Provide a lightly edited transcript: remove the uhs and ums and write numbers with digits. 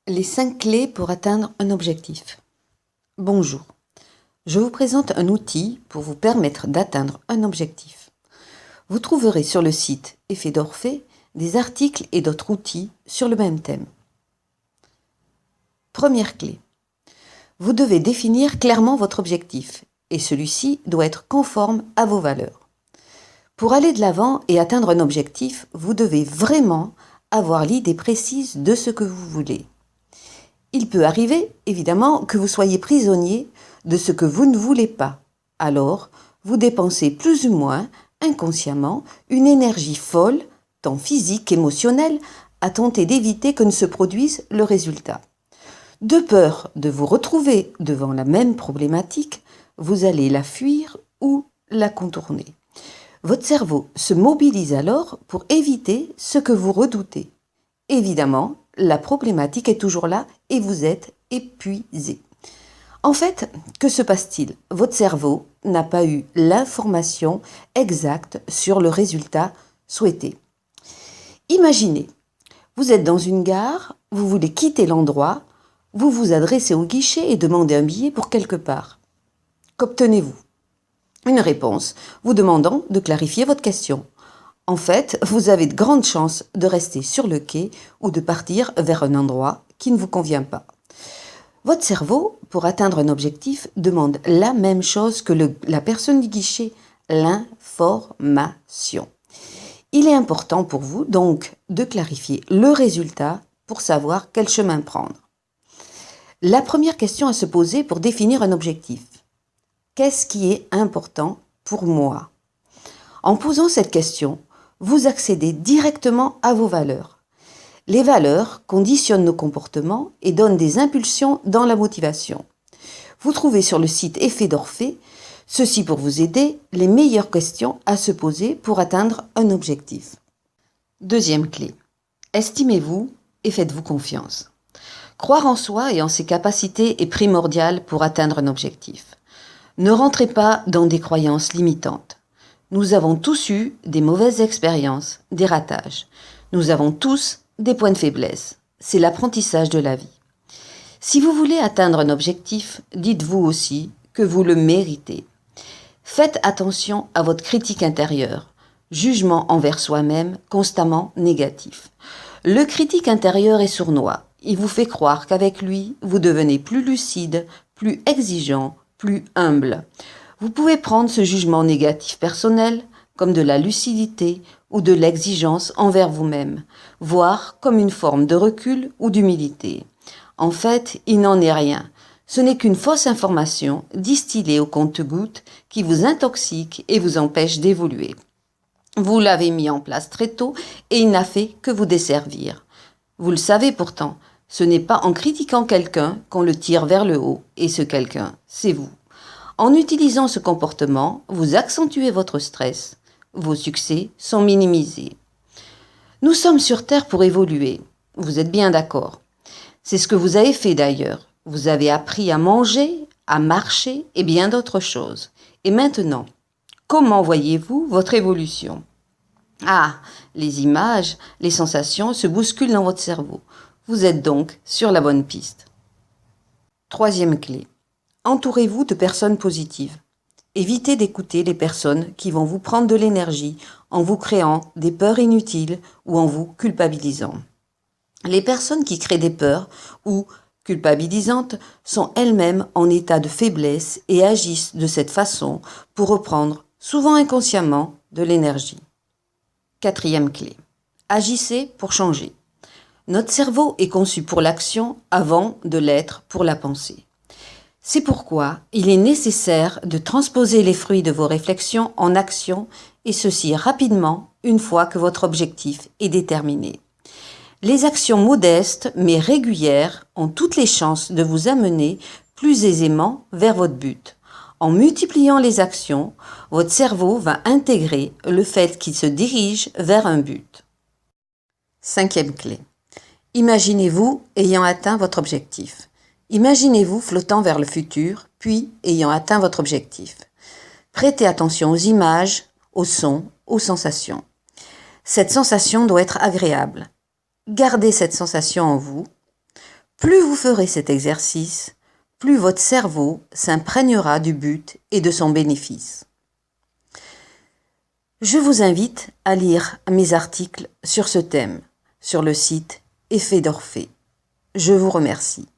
Les 5 clés pour atteindre un objectif. Bonjour, je vous présente un outil pour vous permettre d'atteindre un objectif. Vous trouverez sur le site Effet d'Orphée des articles et d'autres outils sur le même thème. Première clé. Vous devez définir clairement votre objectif et celui-ci doit être conforme à vos valeurs. Pour aller de l'avant et atteindre un objectif, vous devez vraiment avoir l'idée précise de ce que vous voulez. Il peut arriver, évidemment, que vous soyez prisonnier de ce que vous ne voulez pas. Alors, vous dépensez plus ou moins, inconsciemment, une énergie folle, tant physique qu'émotionnelle, à tenter d'éviter que ne se produise le résultat. De peur de vous retrouver devant la même problématique, vous allez la fuir ou la contourner. Votre cerveau se mobilise alors pour éviter ce que vous redoutez. Évidemment, la problématique est toujours là et vous êtes épuisé. En fait, que se passe-t-il? Votre cerveau n'a pas eu l'information exacte sur le résultat souhaité. Imaginez, vous êtes dans une gare, vous voulez quitter l'endroit, vous vous adressez au guichet et demandez un billet pour quelque part. Qu'obtenez-vous? Une réponse vous demandant de clarifier votre question. En fait, vous avez de grandes chances de rester sur le quai ou de partir vers un endroit qui ne vous convient pas. Votre cerveau, pour atteindre un objectif, demande la même chose que la personne du guichet, l'information. Il est important pour vous donc de clarifier le résultat pour savoir quel chemin prendre. La première question à se poser pour définir un objectif. Qu'est-ce qui est important pour moi? En posant cette question, vous accédez directement à vos valeurs. Les valeurs conditionnent nos comportements et donnent des impulsions dans la motivation. Vous trouvez sur le site Effet d'Orphée, ceci pour vous aider, les meilleures questions à se poser pour atteindre un objectif. Deuxième clé. Estimez-vous et faites-vous confiance. Croire en soi et en ses capacités est primordial pour atteindre un objectif. Ne rentrez pas dans des croyances limitantes. Nous avons tous eu des mauvaises expériences, des ratages. Nous avons tous des points de faiblesse. C'est l'apprentissage de la vie. Si vous voulez atteindre un objectif, dites-vous aussi que vous le méritez. Faites attention à votre critique intérieure, jugement envers soi-même constamment négatif. Le critique intérieur est sournois. Il vous fait croire qu'avec lui, vous devenez plus lucide, plus exigeant, plus humble. Vous pouvez prendre ce jugement négatif personnel comme de la lucidité ou de l'exigence envers vous-même, voire comme une forme de recul ou d'humilité. En fait, il n'en est rien. Ce n'est qu'une fausse information distillée au compte-gouttes qui vous intoxique et vous empêche d'évoluer. Vous l'avez mis en place très tôt et il n'a fait que vous desservir. Vous le savez pourtant, ce n'est pas en critiquant quelqu'un qu'on le tire vers le haut et ce quelqu'un, c'est vous. En utilisant ce comportement, vous accentuez votre stress. Vos succès sont minimisés. Nous sommes sur Terre pour évoluer. Vous êtes bien d'accord. C'est ce que vous avez fait d'ailleurs. Vous avez appris à manger, à marcher et bien d'autres choses. Et maintenant, comment voyez-vous votre évolution? Ah, les images, les sensations se bousculent dans votre cerveau. Vous êtes donc sur la bonne piste. Troisième clé. Entourez-vous de personnes positives. Évitez d'écouter les personnes qui vont vous prendre de l'énergie en vous créant des peurs inutiles ou en vous culpabilisant. Les personnes qui créent des peurs ou culpabilisantes sont elles-mêmes en état de faiblesse et agissent de cette façon pour reprendre, souvent inconsciemment, de l'énergie. Quatrième clé. Agissez pour changer. Notre cerveau est conçu pour l'action avant de l'être pour la pensée. C'est pourquoi il est nécessaire de transposer les fruits de vos réflexions en action et ceci rapidement une fois que votre objectif est déterminé. Les actions modestes mais régulières ont toutes les chances de vous amener plus aisément vers votre but. En multipliant les actions, votre cerveau va intégrer le fait qu'il se dirige vers un but. Cinquième clé. Imaginez-vous ayant atteint votre objectif. Imaginez-vous flottant vers le futur, puis ayant atteint votre objectif. Prêtez attention aux images, aux sons, aux sensations. Cette sensation doit être agréable. Gardez cette sensation en vous. Plus vous ferez cet exercice, plus votre cerveau s'imprégnera du but et de son bénéfice. Je vous invite à lire mes articles sur ce thème sur le site Effet d'Orphée. Je vous remercie.